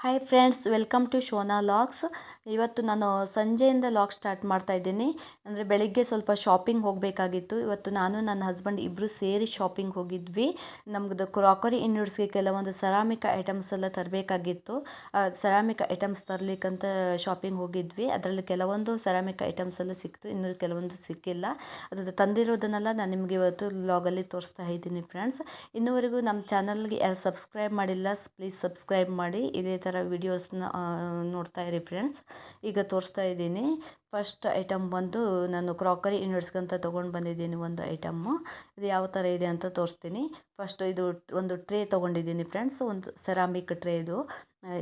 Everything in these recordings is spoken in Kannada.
Hi friends, welcome to Shona logs. ಇವತ್ತು ನಾನು ಸಂಜೆಯಿಂದ ಲಾಗ್ ಸ್ಟಾರ್ಟ್ ಮಾಡ್ತಾ ಇದ್ದೀನಿ. ಅಂದರೆ ಬೆಳಿಗ್ಗೆ ಸ್ವಲ್ಪ ಶಾಪಿಂಗ್ ಹೋಗಬೇಕಾಗಿತ್ತು. ಇವತ್ತು ನಾನು ನನ್ನ ಹಸ್ಬೆಂಡ್ ಇಬ್ಬರು ಸೇರಿ ಶಾಪಿಂಗ್ ಹೋಗಿದ್ವಿ. ನಮ್ಮದು ಕ್ರಾಕರಿ ಇನ್ಯೂಡ್ಸ್ಗೆ ಕೆಲವೊಂದು ಸೆರಾಮಿಕ್ ಐಟಮ್ಸ್ ಎಲ್ಲ ತರಬೇಕಾಗಿತ್ತು. ಸೆರಾಮಿಕ್ ಐಟಮ್ಸ್ ತರಲಿಕ್ಕಂತ ಶಾಪಿಂಗ್ ಹೋಗಿದ್ವಿ. ಅದರಲ್ಲಿ ಕೆಲವೊಂದು ಸೆರಾಮಿಕ್ ಐಟಮ್ಸ್ ಎಲ್ಲ ಸಿಕ್ತು, ಇನ್ನು ಕೆಲವೊಂದು ಸಿಕ್ಕಿಲ್ಲ. ಅದು ತಂದಿರೋದನ್ನೆಲ್ಲ ನಾನು ನಿಮಗೆ ಇವತ್ತು ಲಾಗಲ್ಲಿ ತೋರಿಸ್ತಾ ಇದ್ದೀನಿ ಫ್ರೆಂಡ್ಸ್. ಇನ್ನೂವರೆಗೂ ನಮ್ಮ ಚಾನಲ್ಗೆ ಯಾರು ಸಬ್ಸ್ಕ್ರೈಬ್ ಮಾಡಿಲ್ಲ, ಪ್ಲೀಸ್ ಸಬ್ಸ್ಕ್ರೈಬ್ ಮಾಡಿ. ಇದೇ ಥರ ವಿಡಿಯೋಸ್ನ ನೋಡ್ತಾ ಇರಿ ಫ್ರೆಂಡ್ಸ್. ಈಗ ತೋರಿಸ್ತಾ ಇದ್ದೀನಿ. ಫಸ್ಟ್ ಐಟಮ್ ಬಂದು ನಾನು ಕ್ರಾಕರಿ ಯೂನಿಟ್ಸ್ಗಂತ ತೊಗೊಂಡು ಬಂದಿದ್ದೀನಿ ಒಂದು ಐಟಮ್ಮು. ಇದು ಯಾವ ಥರ ಇದೆ ಅಂತ ತೋರಿಸ್ತೀನಿ. ಫಸ್ಟ್ ಇದು ಒಂದು ಟ್ರೇ ತೊಗೊಂಡಿದ್ದೀನಿ ಫ್ರೆಂಡ್ಸ್, ಒಂದು ಸೆರಾಮಿಕ್ ಟ್ರೇ ಇದು.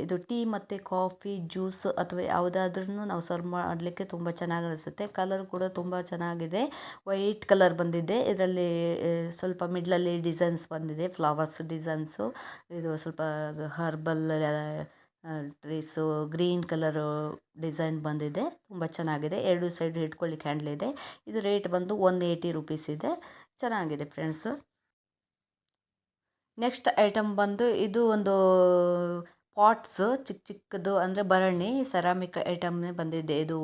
ಇದು ಟೀ ಮತ್ತು ಕಾಫಿ, ಜ್ಯೂಸ್ ಅಥವಾ ಯಾವುದಾದ್ರೂ ನಾವು ಸರ್ವ್ ಮಾಡಲಿಕ್ಕೆ ತುಂಬ ಚೆನ್ನಾಗಿ ಅನಿಸುತ್ತೆ. ಕಲರ್ ಕೂಡ ತುಂಬ ಚೆನ್ನಾಗಿದೆ, ವೈಟ್ ಕಲರ್ ಬಂದಿದೆ. ಇದರಲ್ಲಿ ಸ್ವಲ್ಪ ಮಿಡ್ಲಲ್ಲಿ ಡಿಸೈನ್ಸ್ ಬಂದಿದೆ, ಫ್ಲವರ್ಸ್ ಡಿಸೈನ್ಸು. ಇದು ಸ್ವಲ್ಪ herbal trees, green colour design ಬಂದಿದೆ, ತುಂಬ ಚೆನ್ನಾಗಿದೆ. ಎರಡು ಸೈಡ್ ಇಟ್ಕೊಳ್ಳಿಕ್ಕೆ ಹ್ಯಾಂಡಲ್ ಇದೆ. ಇದು ರೇಟ್ ಬಂದು 180 ರುಪೀಸ್ ಇದೆ. ಚೆನ್ನಾಗಿದೆ ಫ್ರೆಂಡ್ಸ್. ನೆಕ್ಸ್ಟ್ ಐಟಮ್ ಬಂದು ಇದು ಒಂದು ಪಾಟ್ಸ್, ಚಿಕ್ಕ ಚಿಕ್ಕದು ಅಂದರೆ ಭರಣಿ ಸೆರಾಮಿಕ್ ಐಟಮ್ನೇ ಬಂದಿದೆ. ಇದು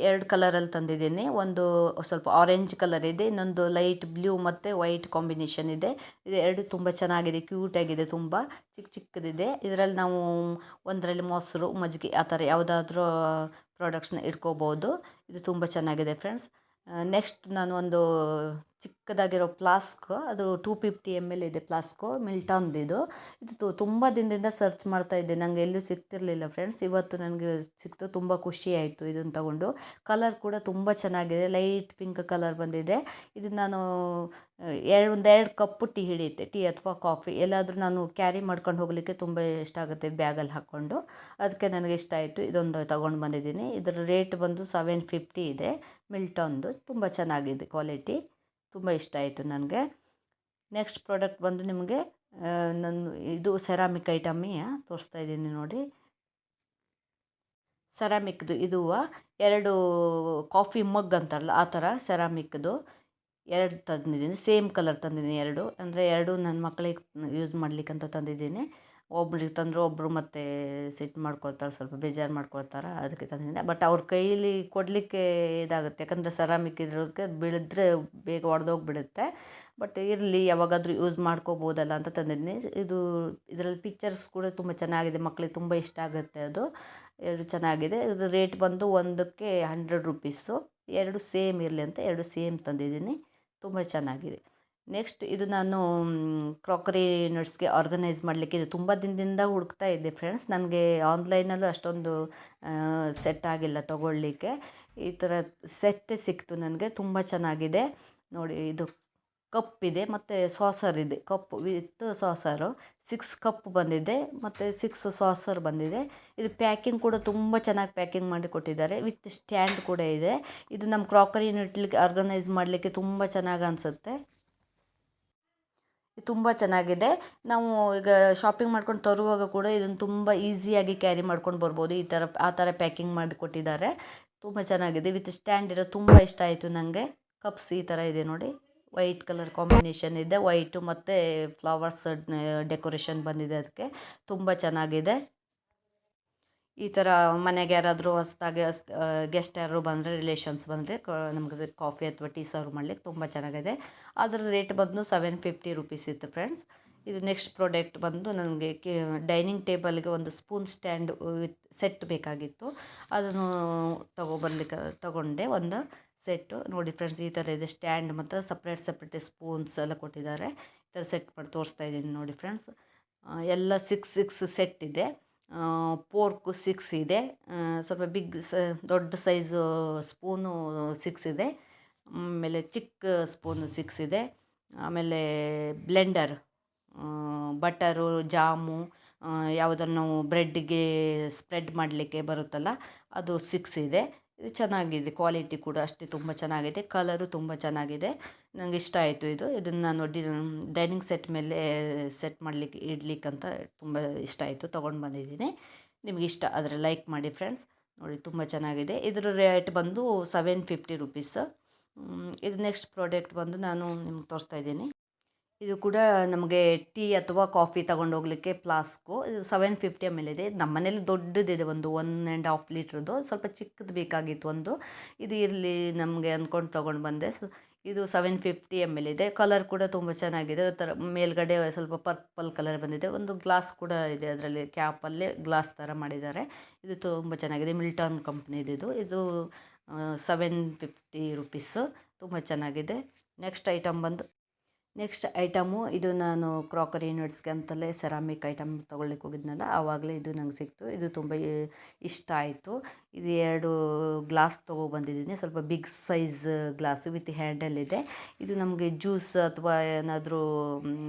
ಎರಡು ಕಲರಲ್ಲಿ ತಂದಿದ್ದೀನಿ. ಒಂದು ಸ್ವಲ್ಪ ಆರೆಂಜ್ ಕಲರ್ ಇದೆ, ಇನ್ನೊಂದು ಲೈಟ್ ಬ್ಲೂ ಮತ್ತು ವೈಟ್ ಕಾಂಬಿನೇಷನ್ ಇದೆ. ಇದು ಎರಡು ತುಂಬ ಚೆನ್ನಾಗಿದೆ, ಕ್ಯೂಟಾಗಿದೆ, ತುಂಬ ಚಿಕ್ಕ ಚಿಕ್ಕದಿದೆ. ಇದರಲ್ಲಿ ನಾವು ಒಂದರಲ್ಲಿ ಮೊಸರು, ಮಜ್ಜಿಗೆ ಆ ಥರ ಯಾವುದಾದ್ರೂ ಪ್ರಾಡಕ್ಟ್ಸ್ನ ಇಟ್ಕೋಬೋದು. ಇದು ತುಂಬ ಚೆನ್ನಾಗಿದೆ ಫ್ರೆಂಡ್ಸ್. ನೆಕ್ಸ್ಟ್ ನಾನು ಒಂದು ಚಿಕ್ಕದಾಗಿರೋ ಫ್ಲಾಸ್ಕ್, ಅದು 250 ml ಇದೆ ಫ್ಲಾಸ್ಕು, ಮಿಲ್ಟಾನ್ದಿದು. ಇದು ತುಂಬ ದಿನದಿಂದ ಸರ್ಚ್ ಮಾಡ್ತಾ ಇದ್ದೆ, ನನಗೆ ಎಲ್ಲೂ ಸಿಗ್ತಿರ್ಲಿಲ್ಲ ಫ್ರೆಂಡ್ಸ್. ಇವತ್ತು ನನಗೆ ಸಿಕ್ತು, ತುಂಬ ಖುಷಿ ಆಯಿತು ಇದನ್ನು ತಗೊಂಡು. ಕಲರ್ ಕೂಡ ತುಂಬ ಚೆನ್ನಾಗಿದೆ, ಲೈಟ್ ಪಿಂಕ್ ಕಲರ್ ಬಂದಿದೆ. ಇದು ನಾನು ಒಂದೆರಡು ಕಪ್ಪು ಟೀ ಹಿಡಿಯುತ್ತೆ, ಟೀ ಅಥವಾ ಕಾಫಿ ಎಲ್ಲಾದರೂ ನಾನು ಕ್ಯಾರಿ ಮಾಡ್ಕೊಂಡು ಹೋಗಲಿಕ್ಕೆ ತುಂಬ ಇಷ್ಟ ಆಗುತ್ತೆ ಬ್ಯಾಗಲ್ಲಿ ಹಾಕ್ಕೊಂಡು. ಅದಕ್ಕೆ ನನಗೆ ಇಷ್ಟ ಆಯಿತು, ಇದೊಂದು ತಗೊಂಡು ಬಂದಿದ್ದೀನಿ. ಇದರ ರೇಟ್ ಬಂದು 750 ಇದೆ. ಮಿಲ್ಟಾನ್ದು ತುಂಬ ಚೆನ್ನಾಗಿದೆ ಕ್ವಾಲಿಟಿ, ತುಂಬ ಇಷ್ಟ ಆಯಿತು ನನಗೆ. ನೆಕ್ಸ್ಟ್ ಪ್ರಾಡಕ್ಟ್ ಬಂದು ನಿಮಗೆ ನಾನು ಇದು ಸೆರಾಮಿಕ್ ಐಟಮ್ಮೇ ತೋರಿಸ್ತಾ ಇದ್ದೀನಿ ನೋಡಿ. ಸೆರಾಮಿಕ್ದು ಇದು ಎರಡು ಕಾಫಿ ಮಗ್ ಅಂತಾರಲ್ಲ ಆ ಥರ ಸೆರಾಮಿಕ್ದು ಎರಡು ತಂದಿದ್ದೀನಿ. ಸೇಮ್ ಕಲರ್ ತಂದಿದ್ದೀನಿ ಎರಡು, ಅಂದರೆ ಎರಡು ನನ್ನ ಮಕ್ಕಳಿಗೆ ಯೂಸ್ ಮಾಡಲಿಕ್ಕಂತ ತಂದಿದ್ದೀನಿ. ಒಬ್ರಿಗೆ ತಂದರು ಒಬ್ಬರು ಮತ್ತೆ ಸಿಟ್ಟು ಮಾಡ್ಕೊಳ್ತಾರೆ, ಸ್ವಲ್ಪ ಬೇಜಾರು ಮಾಡ್ಕೊಳ್ತಾರೆ, ಅದಕ್ಕೆ ತಂದಿದ್ದೀನಿ. ಬಟ್ ಅವ್ರ ಕೈಲಿ ಕೊಡಲಿಕ್ಕೆ ಇದಾಗುತ್ತೆ, ಯಾಕಂದರೆ ಸೆರಾಮಿಕ್ ಇರೋದಕ್ಕೆ ಬೀಳಿದ್ರೆ ಬೇಗ ಒಡೆದೋಗ್ಬಿಡುತ್ತೆ. ಬಟ್ ಇರಲಿ, ಯಾವಾಗಾದರೂ ಯೂಸ್ ಮಾಡ್ಕೋಬೋದಲ್ಲ ಅಂತ ತಂದಿದ್ದೀನಿ. ಇದರಲ್ಲಿ ಪಿಕ್ಚರ್ಸ್ ಕೂಡ ತುಂಬ ಚೆನ್ನಾಗಿದೆ, ಮಕ್ಕಳಿಗೆ ತುಂಬ ಇಷ್ಟ ಆಗುತ್ತೆ ಅದು. ಎರಡು ಚೆನ್ನಾಗಿದೆ. ಇದು ರೇಟ್ ಬಂದು ಒಂದಕ್ಕೆ 100 ರುಪೀಸು. ಎರಡು ಸೇಮ್ ಇರಲಿ ಅಂತ ಎರಡು ಸೇಮ್ ತಂದಿದ್ದೀನಿ, ತುಂಬ ಚೆನ್ನಾಗಿದೆ. ನೆಕ್ಸ್ಟ್ ಇದು ನಾನು ಕ್ರಾಕರಿ ನಟ್ಸ್ಗೆ ಆರ್ಗನೈಸ್ ಮಾಡಲಿಕ್ಕೆ ಇದು ತುಂಬ ದಿನದಿಂದ ಹುಡುಕ್ತಾ ಇದ್ದೆ ಫ್ರೆಂಡ್ಸ್. ನನಗೆ ಆನ್ಲೈನಲ್ಲೂ ಅಷ್ಟೊಂದು ಸೆಟ್ ಆಗಿಲ್ಲ ತೊಗೊಳ್ಳಿಕ್ಕೆ. ಈ ಥರ ಸೆಟ್ಟೇ ಸಿಕ್ತು ನನಗೆ, ತುಂಬ ಚೆನ್ನಾಗಿದೆ ನೋಡಿ. ಇದು ಕಪ್ಪಿದೆ ಮತ್ತು ಸಾಸರ್ ಇದೆ, ಕಪ್ ವಿತ್ ಸಾಸರು. 6 ಕಪ್ ಬಂದಿದೆ ಮತ್ತು 6 ಸಾಸರ್ ಬಂದಿದೆ. ಇದು ಪ್ಯಾಕಿಂಗ್ ಕೂಡ ತುಂಬ ಚೆನ್ನಾಗಿ ಪ್ಯಾಕಿಂಗ್ ಮಾಡಿ ಕೊಟ್ಟಿದ್ದಾರೆ, ವಿತ್ ಸ್ಟ್ಯಾಂಡ್ ಕೂಡ ಇದೆ. ಇದು ನಮ್ಮ ಕ್ರಾಕರಿ ಇಟ್ಲಿಕ್ಕೆ ಆರ್ಗನೈಸ್ ಮಾಡಲಿಕ್ಕೆ ತುಂಬ ಚೆನ್ನಾಗಿ ಅನಿಸುತ್ತೆ. ತುಂಬ ಚೆನ್ನಾಗಿದೆ. ನಾವು ಈಗ ಶಾಪಿಂಗ್ ಮಾಡ್ಕೊಂಡು ತರುವಾಗ ಕೂಡ ಇದನ್ನು ತುಂಬ ಈಸಿಯಾಗಿ ಕ್ಯಾರಿ ಮಾಡ್ಕೊಂಡು ಬರ್ಬೋದು. ಆ ಥರ ಪ್ಯಾಕಿಂಗ್ ಮಾಡಿ ಕೊಟ್ಟಿದ್ದಾರೆ, ತುಂಬ ಚೆನ್ನಾಗಿದೆ. ವಿತ್ ಸ್ಟ್ಯಾಂಡ್ ಇರೋ ತುಂಬ ಇಷ್ಟ ಆಯಿತು ನನಗೆ. ಕಪ್ಸ್ ಈ ಥರ ಇದೆ ನೋಡಿ, ವೈಟ್ ಕಲರ್ ಕಾಂಬಿನೇಷನ್ ಇದೆ, ವೈಟು ಮತ್ತು ಫ್ಲವರ್ಸ್ ಡೆಕೋರೇಷನ್ ಬಂದಿದೆ, ಅದಕ್ಕೆ ತುಂಬ ಚೆನ್ನಾಗಿದೆ. ಈ ಥರ ಮನೆಗೆ ಯಾರಾದರೂ ಹೊಸ್ದಾಗಿ ಗೆಸ್ಟ್ ಯಾರು ಬಂದರೆ, ರಿಲೇಷನ್ಸ್ ಬಂದರೆ ನಮಗೆ ಕಾಫಿ ಅಥವಾ ಟೀ ಸರ್ವ್ ಮಾಡಲಿಕ್ಕೆ ತುಂಬ ಚೆನ್ನಾಗಿದೆ. ಅದರ ರೇಟ್ ಬಂದು 750 ರುಪೀಸ್ ಇತ್ತು ಫ್ರೆಂಡ್ಸ್. ಇದು ನೆಕ್ಸ್ಟ್ ಪ್ರಾಡಕ್ಟ್ ಬಂದು ನನಗೆ ಡೈನಿಂಗ್ ಟೇಬಲ್ಗೆ ಒಂದು ಸ್ಪೂನ್ ಸ್ಟ್ಯಾಂಡ್ ವಿತ್ ಸೆಟ್ ಬೇಕಾಗಿತ್ತು. ಅದನ್ನು ತಗೊಂಡೆ ಒಂದು ಸೆಟ್ಟು ನೋಡಿ ಫ್ರೆಂಡ್ಸ್. ಈ ಥರ ಇದೆ ಸ್ಟ್ಯಾಂಡ್ ಮತ್ತು ಸಪ್ರೇಟ್ ಸ್ಪೂನ್ಸ್ ಎಲ್ಲ ಕೊಟ್ಟಿದ್ದಾರೆ. ಈ ಥರ ಸೆಟ್ ಮಾಡಿ ತೋರಿಸ್ತಾ ಇದ್ದೀನಿ ನೋಡಿ ಫ್ರೆಂಡ್ಸ್. ಎಲ್ಲ 6 ಸೆಟ್ ಇದೆ. ಪೋರ್ಕು 6 ಇದೆ, ಸ್ವಲ್ಪ ದೊಡ್ಡ ಸೈಜು ಸ್ಪೂನು 6 ಇದೆ. ಆಮೇಲೆ ಚಿಕ್ಕ ಸ್ಪೂನು 6 ಇದೆ. ಆಮೇಲೆ ಬ್ಲೆಂಡರ್, ಬಟರು, ಜಾಮು, ಯಾವುದನ್ನು ನಾವು ಬ್ರೆಡ್ಗೆ ಸ್ಪ್ರೆಡ್ ಮಾಡಲಿಕ್ಕೆ ಬರುತ್ತಲ್ಲ ಅದು 6 ಇದೆ. ಇದು ಚೆನ್ನಾಗಿದೆ, ಕ್ವಾಲಿಟಿ ಕೂಡ ಅಷ್ಟೇ ತುಂಬ ಚೆನ್ನಾಗಿದೆ, ಕಲರು ತುಂಬ ಚೆನ್ನಾಗಿದೆ. ನನಗೆ ಇಷ್ಟ ಆಯಿತು ಇದು. ಇದನ್ನು ನಾನು ಡೈನಿಂಗ್ ಸೆಟ್ ಮೇಲೆ ಸೆಟ್ ಮಾಡಲಿಕ್ಕೆ ಇಡಲಿಕ್ಕಂತ ತುಂಬ ಇಷ್ಟ ಆಯಿತು, ತೊಗೊಂಡು ಬಂದಿದ್ದೀನಿ. ನಿಮ್ಗೆ ಇಷ್ಟ ಆದರೆ ಲೈಕ್ ಮಾಡಿ ಫ್ರೆಂಡ್ಸ್. ನೋಡಿ ತುಂಬ ಚೆನ್ನಾಗಿದೆ. ಇದರ ರೇಟ್ ಬಂದು 750 ರುಪೀಸ್. ಇದು ನೆಕ್ಸ್ಟ್ ಪ್ರಾಡಕ್ಟ್ ಬಂದು ನಾನು ನಿಮ್ಗೆ ತೋರಿಸ್ತಾ ಇದ್ದೀನಿ. ಇದು ಕೂಡ ನಮಗೆ ಟೀ ಅಥವಾ ಕಾಫಿ ತಗೊಂಡು ಹೋಗ್ಲಿಕ್ಕೆ ಫ್ಲಾಸ್ಕು. ಇದು 750 ml ಇದೆ. ನಮ್ಮ ಮನೇಲಿ ದೊಡ್ಡದಿದೆ, ಒಂದು 1.5 ಲೀಟ್ರದ್ದು. ಸ್ವಲ್ಪ ಚಿಕ್ಕದು ಬೇಕಾಗಿತ್ತು ಒಂದು. ಇದು ಇರಲಿ ನಮಗೆ ಅಂದ್ಕೊಂಡು ತೊಗೊಂಡು ಬಂದೆ. ಇದು 750 ml ಇದೆ. ಕಲರ್ ಕೂಡ ತುಂಬ ಚೆನ್ನಾಗಿದೆ. ಥರ ಮೇಲ್ಗಡೆ ಸ್ವಲ್ಪ ಪರ್ಪಲ್ ಕಲರ್ ಬಂದಿದೆ. ಒಂದು ಗ್ಲಾಸ್ ಕೂಡ ಇದೆ, ಅದರಲ್ಲಿ ಕ್ಯಾಪಲ್ಲೇ ಗ್ಲಾಸ್ ಥರ ಮಾಡಿದ್ದಾರೆ. ಇದು ತುಂಬ ಚೆನ್ನಾಗಿದೆ. ಮಿಲ್ಟನ್ ಕಂಪ್ನಿದು ಇದು. ಇದು 750 ರುಪೀಸು. ತುಂಬ ಚೆನ್ನಾಗಿದೆ. ನೆಕ್ಸ್ಟ್ ಐಟಮು ಇದು ನಾನು ಕ್ರಾಕರಿ ಯೂನಿಟ್ಸ್ಗೆ ಅಂತಲೇ ಸೆರಾಮಿಕ್ ಐಟಮ್ ತೊಗೊಳ್ಲಿಕ್ಕೆ ಹೋಗಿದ್ನಲ್ಲ, ಆವಾಗಲೇ ಇದು ನಂಗೆ ಸಿಕ್ತು. ಇದು ತುಂಬ ಇಷ್ಟ ಆಯಿತು. ಇದು 2 ಗ್ಲಾಸ್ ತೊಗೊಬಂದಿದ್ದೀನಿ. ಸ್ವಲ್ಪ big size glass with handle ಇದೆ. ಇದು ನಮಗೆ ಜ್ಯೂಸ್ ಅಥವಾ ಏನಾದರೂ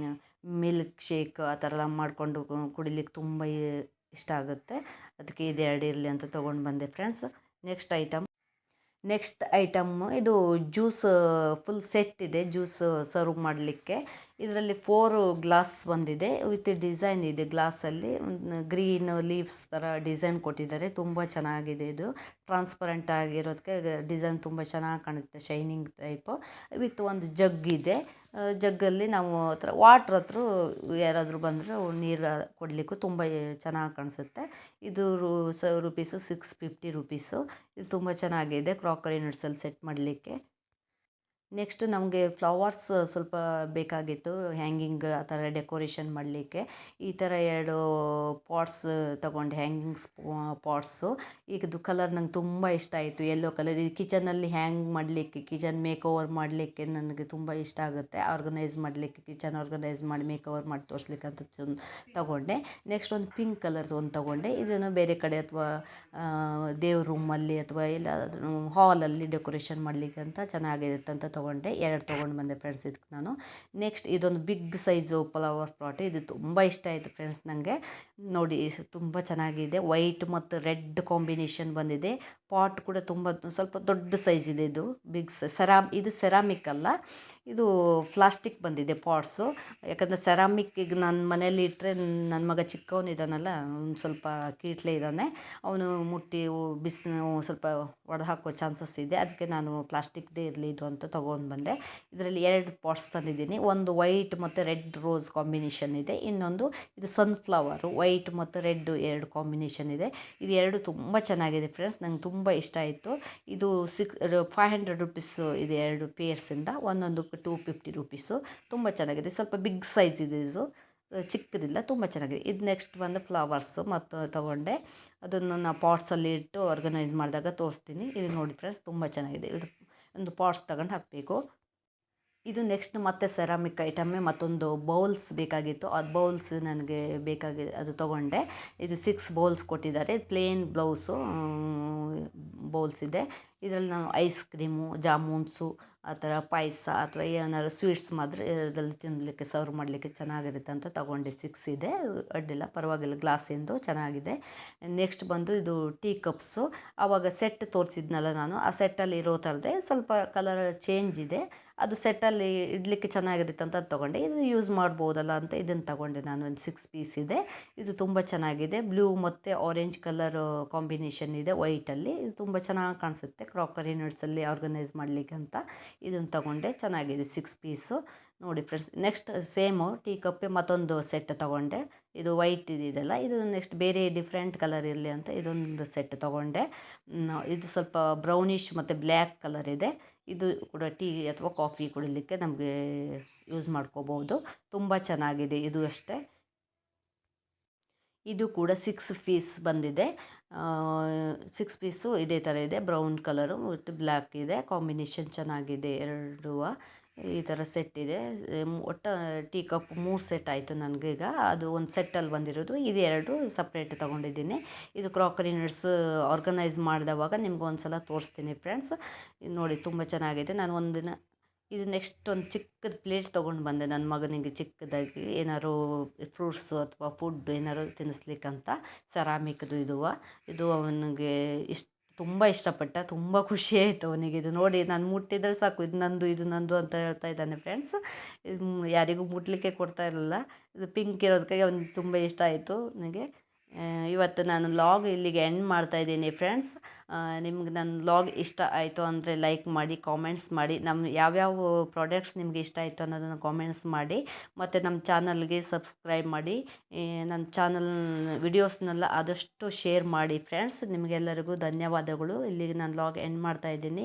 ಮಿಲ್ಕ್ ಶೇಕ್ ಆ ಥರ ಎಲ್ಲ ಮಾಡಿಕೊಂಡು ಕುಡಿಲಿಕ್ಕೆ ತುಂಬ ಇಷ್ಟ ಆಗುತ್ತೆ. ಅದಕ್ಕೆ ಇದು 2 ಇರಲಿ ಅಂತ ತೊಗೊಂಡು ಬಂದೆ ಫ್ರೆಂಡ್ಸ್. ನೆಕ್ಸ್ಟ್ ಐಟಮ್ಮು ಇದು ಜ್ಯೂಸ್ ಫುಲ್ ಸೆಟ್ ಇದೆ, ಜ್ಯೂಸ್ ಸರ್ವ್ ಮಾಡಲಿಕ್ಕೆ. ಇದರಲ್ಲಿ 4 ಗ್ಲಾಸ್ ಬಂದಿದೆ ವಿತ್ ಡಿಸೈನ್ ಇದೆ. ಗ್ಲಾಸಲ್ಲಿ ಗ್ರೀನ್ ಲೀವ್ಸ್ ಥರ ಡಿಸೈನ್ ಕೊಟ್ಟಿದ್ದಾರೆ. ತುಂಬ ಚೆನ್ನಾಗಿದೆ. ಇದು ಟ್ರಾನ್ಸ್ಪರೆಂಟ್ ಆಗಿರೋದಕ್ಕೆ ಡಿಸೈನ್ ತುಂಬ ಚೆನ್ನಾಗಿ ಕಾಣುತ್ತೆ, ಶೈನಿಂಗ್ ಟೈಪು. ವಿತ್ ಒಂದು ಜಗ್ ಇದೆ. ಜಗ್ಗಲ್ಲಿ ನಾವು ವಾಟ್ರ್ ಯಾರಾದರೂ ಬಂದರೆ ನೀರು ಕೊಡಲಿಕ್ಕೂ ತುಂಬ ಚೆನ್ನಾಗಿ ಕಾಣಿಸುತ್ತೆ. ಇದು ರುಪೀಸು 650 ರುಪೀಸು. ಇದು ತುಂಬ ಚೆನ್ನಾಗಿದೆ ಕ್ರಾಕರಿ ಯೂನಿಟ್ಸಲ್ಲಿ ಸೆಟ್ ಮಾಡಲಿಕ್ಕೆ. ನೆಕ್ಸ್ಟ್ ನಮಗೆ ಫ್ಲವರ್ಸ್ ಸ್ವಲ್ಪ ಬೇಕಾಗಿತ್ತು, ಹ್ಯಾಂಗಿಂಗ್ ಆ ಥರ ಡೆಕೋರೇಷನ್ ಮಾಡಲಿಕ್ಕೆ. ಈ ಥರ 2 ಪಾಟ್ಸ್ ತಗೊಂಡೆ, ಹ್ಯಾಂಗಿಂಗ್ಸ್ ಪಾಟ್ಸು. ಈಗದು ಕಲರ್ ನಂಗೆ ತುಂಬ ಇಷ್ಟ ಆಯಿತು, ಯೆಲ್ಲೋ ಕಲರ್. ಇದು ಕಿಚನಲ್ಲಿ ಹ್ಯಾಂಗ್ ಮಾಡಲಿಕ್ಕೆ, ಕಿಚನ್ ಮೇಕ್ ಓವರ್ ಮಾಡಲಿಕ್ಕೆ ನನಗೆ ತುಂಬ ಇಷ್ಟ ಆಗುತ್ತೆ. ಆರ್ಗನೈಸ್ ಮಾಡಲಿಕ್ಕೆ, ಕಿಚನ್ ಆರ್ಗನೈಸ್ ಮಾಡಿ ಮೇಕ್ ಓವರ್ ಮಾಡಿ ತೋರಿಸ್ಲಿಕ್ಕೆ ಅಂತ ತಗೊಂಡೆ. ನೆಕ್ಸ್ಟ್ ಒಂದು ಪಿಂಕ್ ಕಲರ್ದು ಒಂದು ತಗೊಂಡೆ. ಇದನ್ನು ಬೇರೆ ಕಡೆ ಅಥವಾ ದೇವ್ರ ರೂಮಲ್ಲಿ ಅಥವಾ ಎಲ್ಲಾದರೂ ಹಾಲಲ್ಲಿ ಡೆಕೋರೇಷನ್ ಮಾಡಲಿಕ್ಕೆ ಅಂತ ಚೆನ್ನಾಗಿರುತ್ತೆ ಅಂತ ತೊಗೊಂಡೆ. 2 ತೊಗೊಂಡು ಬಂದೆ ಫ್ರೆಂಡ್ಸ್ ಇದಕ್ಕೆ ನಾನು. ನೆಕ್ಸ್ಟ್ ಇದೊಂದು ಬಿಗ್ ಸೈಜು ಫ್ಲವರ್ ಪಾಟ್. ಇದು ತುಂಬ ಇಷ್ಟ ಆಯಿತು ಫ್ರೆಂಡ್ಸ್ ನನಗೆ. ನೋಡಿ ತುಂಬ ಚೆನ್ನಾಗಿದೆ. ವೈಟ್ ಮತ್ತು ರೆಡ್ ಕಾಂಬಿನೇಷನ್ ಬಂದಿದೆ. ಪಾಟ್ ಕೂಡ ತುಂಬ ಸ್ವಲ್ಪ ದೊಡ್ಡ ಸೈಜ್ ಇದೆ. ಇದು ಇದು ಸೆರಾಮಿಕ್ ಅಲ್ಲ, ಇದು ಪ್ಲಾಸ್ಟಿಕ್ ಬಂದಿದೆ ಪಾಟ್ಸು. ಯಾಕಂದರೆ ಸೆರಾಮಿಕ್ ಈಗ ನನ್ನ ಮನೇಲಿ ಇಟ್ಟರೆ ನನ್ನ ಮಗ ಚಿಕ್ಕವನಿದ್ದಾನಲ್ಲ, ಸ್ವಲ್ಪ ಕೀಟ್ಲೆ ಇದ್ದಾನೆ, ಅವನು ಮುಟ್ಟಿ ಸ್ವಲ್ಪ ಒಡೆದು ಹಾಕೋ ಚಾನ್ಸಸ್ ಇದೆ. ಅದಕ್ಕೆ ನಾನು ಪ್ಲಾಸ್ಟಿಕ್ದೇ ಇರಲಿ ಇದು ಅಂತ ತೊಗೊಂಡು ಬಂದೆ. ಇದರಲ್ಲಿ 2 ಪಾಟ್ಸ್ ತಂದಿದ್ದೀನಿ. ಒಂದು ವೈಟ್ ಮತ್ತು ರೆಡ್ ರೋಸ್ ಕಾಂಬಿನೇಷನ್ ಇದೆ. ಇನ್ನೊಂದು ಇದು ಸನ್ಫ್ಲವರು, ವೈಟ್ ಮತ್ತು ರೆಡ್ 2 ಕಾಂಬಿನೇಷನ್ ಇದೆ. ಇದು 2 ತುಂಬ ಚೆನ್ನಾಗಿದೆ ಫ್ರೆಂಡ್ಸ್, ನಂಗೆ ತುಂಬ ಇಷ್ಟ ಆಯಿತು. ಇದು 500 ರುಪೀಸು ಇದೆ 2 ಪೇರ್ಸಿಂದ. ಒಂದೊಂದಕ್ಕೆ 250 ರುಪೀಸು. ತುಂಬ ಚೆನ್ನಾಗಿದೆ. ಸ್ವಲ್ಪ ಬಿಗ್ ಸೈಜ್ ಇದೆ ಇದು, ಚಿಕ್ಕದಿಲ್ಲ, ತುಂಬ ಚೆನ್ನಾಗಿದೆ. ಇದು ನೆಕ್ಸ್ಟ್ ಬಂದು ಫ್ಲವರ್ಸು ಮತ್ತು ತೊಗೊಂಡೆ. ಅದನ್ನು ನಾನು ಪಾಟ್ಸಲ್ಲಿ ಇಟ್ಟು ಆರ್ಗನೈಸ್ ಮಾಡಿದಾಗ ತೋರಿಸ್ತೀನಿ. ಇದು ನೋಡಿ ಫ್ರೆಂಡ್ಸ್, ತುಂಬ ಚೆನ್ನಾಗಿದೆ. ಇದು ಒಂದು ಪಾಟ್ಸ್ ತಗೊಂಡು ಹಾಕಬೇಕು. ಇದು ನೆಕ್ಸ್ಟ್ ಮತ್ತೆ ಸೆರಾಮಿಕ್ ಐಟಮ್ಮೇ, ಮತ್ತೊಂದು ಬೌಲ್ಸ್ ಬೇಕಾಗಿತ್ತು. ಅದು ಬೌಲ್ಸ್ ನನಗೆ ಅದು ತೊಗೊಂಡೆ. ಇದು 6 ಬೌಲ್ಸ್ ಕೊಟ್ಟಿದ್ದಾರೆ. ಪ್ಲೇನ್ ಬೌಲ್ಸ್ ಇದೆ. ಇದರಲ್ಲಿ ನಾವು ಐಸ್ ಕ್ರೀಮು, ಜಾಮೂನ್ಸು ಆ ಥರ ಪಾಯಸ ಅಥವಾ ಏನಾದ್ರು ಸ್ವೀಟ್ಸ್ ಇದರಲ್ಲಿ ತಿನ್ನಲಿಕ್ಕೆ ಸರ್ವ್ ಮಾಡಲಿಕ್ಕೆ ಚೆನ್ನಾಗಿರುತ್ತೆ ಅಂತ ತಗೊಂಡೆ. 6 ಇದೆ, ಅಡ್ಡಿಲ್ಲ, ಪರವಾಗಿಲ್ಲ, ಗ್ಲಾಸಿಂದು ಚೆನ್ನಾಗಿದೆ. ನೆಕ್ಸ್ಟ್ ಬಂದು ಇದು ಟೀ ಕಪ್ಸು. ಆವಾಗ ಸೆಟ್ ತೋರಿಸಿದ್ನಲ್ಲ ನಾನು, ಆ ಸೆಟ್ಟಲ್ಲಿ ಇರೋ ಥರದ್ದೇ, ಸ್ವಲ್ಪ ಕಲರ್ ಚೇಂಜ್ ಇದೆ. ಅದು ಸೆಟ್ಟಲ್ಲಿ ಇಡಲಿಕ್ಕೆ ಚೆನ್ನಾಗಿರುತ್ತೆ ಅಂತ ಅದು ತೊಗೊಂಡೆ. ಇದು ಯೂಸ್ ಮಾಡ್ಬೋದಲ್ಲ ಅಂತ ಇದನ್ನು ತಗೊಂಡೆ ನಾನು. ಒಂದು 6 ಪೀಸ್ ಇದೆ. ಇದು ತುಂಬ ಚೆನ್ನಾಗಿದೆ. ಬ್ಲೂ ಮತ್ತು ಆರೆಂಜ್ ಕಲರ್ ಕಾಂಬಿನೇಷನ್ ಇದೆ ವೈಟಲ್ಲಿ. ಇದು ತುಂಬ ಚೆನ್ನಾಗಿ ಕಾಣಿಸುತ್ತೆ ಕ್ರಾಕರಿ ಯೂನಿಟ್ಸಲ್ಲಿ ಆರ್ಗನೈಸ್ ಮಾಡಲಿಕ್ಕೆ ಅಂತ ಇದನ್ನು ತಗೊಂಡೆ. ಚೆನ್ನಾಗಿದೆ 6 ಪೀಸು. ನೋಡಿ ಫ್ರೆಂಡ್ಸ್, ನೆಕ್ಸ್ಟ್ ಸೇಮು ಟೀ ಕಪ್ಪೆ ಮತ್ತೊಂದು ಸೆಟ್ ತೊಗೊಂಡೆ. ಇದು ವೈಟ್ ಇದೆಯಲ್ಲ, ಇದು ನೆಕ್ಸ್ಟ್ ಬೇರೆ ಡಿಫ್ರೆಂಟ್ ಕಲರ್ ಇರಲಿ ಅಂತ ಇದೊಂದು ಸೆಟ್ ತೊಗೊಂಡೆ. ಇದು ಸ್ವಲ್ಪ ಬ್ರೌನಿಷ್ ಮತ್ತು ಬ್ಲ್ಯಾಕ್ ಕಲರ್ ಇದೆ. ಇದು ಕೂಡ ಟೀ ಅಥವಾ ಕಾಫಿ ಕುಡಿಲಿಕ್ಕೆ ನಮಗೆ ಯೂಸ್ ಮಾಡ್ಕೋಬೋದು. ತುಂಬ ಚೆನ್ನಾಗಿದೆ ಇದು ಅಷ್ಟೇ. ಇದು ಕೂಡ 6 ಪೀಸ್ ಬಂದಿದೆ. 6 ಪೀಸು ಇದೇ ಥರ ಇದೆ. ಬ್ರೌನ್ ಕಲರು ವಿತ್ ಬ್ಲ್ಯಾಕ್ ಇದೆ. ಕಾಂಬಿನೇಷನ್ ಚೆನ್ನಾಗಿದೆ ಎರಡೂ. ಈ ಥರ ಸೆಟ್ ಇದೆ. ಒಟ್ಟು ಟೀ ಕಪ್ 3 ಸೆಟ್ ಆಯಿತು ನನಗೀಗ. ಅದು ಒಂದು ಸೆಟ್ಟಲ್ಲಿ ಬಂದಿರೋದು. ಇದು 2 ಸಪ್ರೇಟ್ ತೊಗೊಂಡಿದ್ದೀನಿ. ಇದು ಕ್ರಾಕರಿ ಯೂನಿಟ್ಸ್ ಆರ್ಗನೈಸ್ ಮಾಡಿದವಾಗ ನಿಮ್ಗೆ ಒಂದು ಸಲ ತೋರಿಸ್ತೀನಿ ಫ್ರೆಂಡ್ಸ್. ಇದು ನೋಡಿ ತುಂಬ ಚೆನ್ನಾಗಿದೆ. ನಾನು ಒಂದಿನ ಇದು ನೆಕ್ಸ್ಟ್ ಒಂದು ಚಿಕ್ಕದು ಪ್ಲೇಟ್ ತೊಗೊಂಡು ಬಂದೆ ನನ್ನ ಮಗನಿಗೆ, ಚಿಕ್ಕದಾಗಿ ಏನಾದ್ರು ಫ್ರೂಟ್ಸು ಅಥವಾ ಫುಡ್ ಏನಾದ್ರು ತಿನ್ನಿಸ್ಲಿಕ್ಕಂತ. ಸೆರಾಮಿಕ್ದು ಇದು ಅವನಿಗೆ ತುಂಬ ಇಷ್ಟಪಟ್ಟ, ತುಂಬ ಖುಷಿ ಆಯಿತು ಅವನಿಗೆ. ಇದು ನೋಡಿ ನಾನು ಮುಟ್ಟಿದರೆ ಸಾಕು, ಇದು ನಂದು ಅಂತ ಹೇಳ್ತಾ ಇದ್ದಾನೆ ಫ್ರೆಂಡ್ಸ್. ಯಾರಿಗೂ ಮುಟ್ಟಲಿಕ್ಕೆ ಕೊಡ್ತಾ ಇರಲಿಲ್ಲ. ಇದು ಪಿಂಕ್ ಇರೋದಕ್ಕೆ ಅವ್ನಿಗೆ ತುಂಬ ಇಷ್ಟ ಆಯಿತು ನನಗೆ. ಇವತ್ತು ನಾನು ಲಾಗ್ ಇಲ್ಲಿಗೆ ಎಂಡ್ ಮಾಡ್ತಾ ಇದ್ದೀನಿ ಫ್ರೆಂಡ್ಸ್. ನಿಮ್ಗೆ ನನ್ನ ಲಾಗ್ ಇಷ್ಟ ಆಯಿತು ಅಂದರೆ ಲೈಕ್ ಮಾಡಿ, ಕಾಮೆಂಟ್ಸ್ ಮಾಡಿ. ನಮ್ಮ ಯಾವ್ಯಾವ ಪ್ರಾಡಕ್ಟ್ಸ್ ನಿಮಗೆ ಇಷ್ಟ ಆಯಿತು ಅನ್ನೋದನ್ನು ಕಾಮೆಂಟ್ಸ್ ಮಾಡಿ. ಮತ್ತು ನಮ್ಮ ಚಾನಲ್ಗೆ ಸಬ್ಸ್ಕ್ರೈಬ್ ಮಾಡಿ. ನನ್ನ ಚಾನಲ್ ವಿಡಿಯೋಸ್ನೆಲ್ಲ ಆದಷ್ಟು ಶೇರ್ ಮಾಡಿ ಫ್ರೆಂಡ್ಸ್. ನಿಮಗೆಲ್ಲರಿಗೂ ಧನ್ಯವಾದಗಳು. ಇಲ್ಲಿಗೆ ನಾನು ಲಾಗ್ ಎಂಡ್ ಮಾಡ್ತಾ ಇದ್ದೀನಿ.